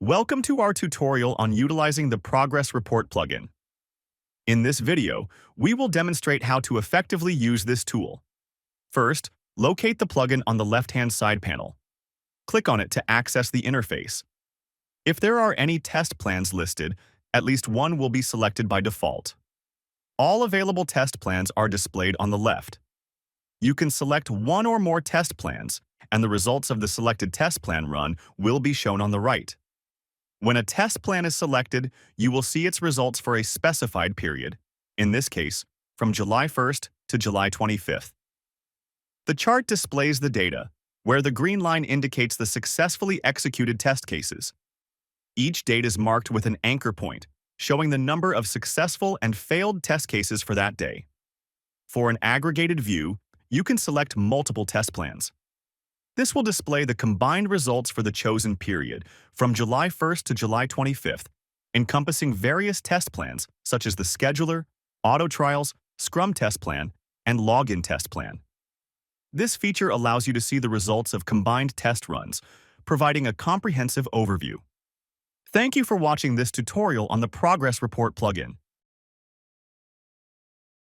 Welcome to our tutorial on utilizing the Progress Report plugin. In this video, we will demonstrate how to effectively use this tool. First, locate the plugin on the left-hand side panel. Click on it to access the interface. If there are any test plans listed, at least one will be selected by default. All available test plans are displayed on the left. You can select one or more test plans, and the results of the selected test plan run will be shown on the right. When a test plan is selected, you will see its results for a specified period, in this case, from July 1st to July 25th. The chart displays the data, where the green line indicates the successfully executed test cases. Each date is marked with an anchor point, showing the number of successful and failed test cases for that day. For an aggregated view, you can select multiple test plans. This will display the combined results for the chosen period, from July 1st to July 25th, encompassing various test plans such as the Scheduler, Auto Trials, Scrum Test Plan, and Login Test Plan. This feature allows you to see the results of combined test runs, providing a comprehensive overview. Thank you for watching this tutorial on the Progress Report plugin.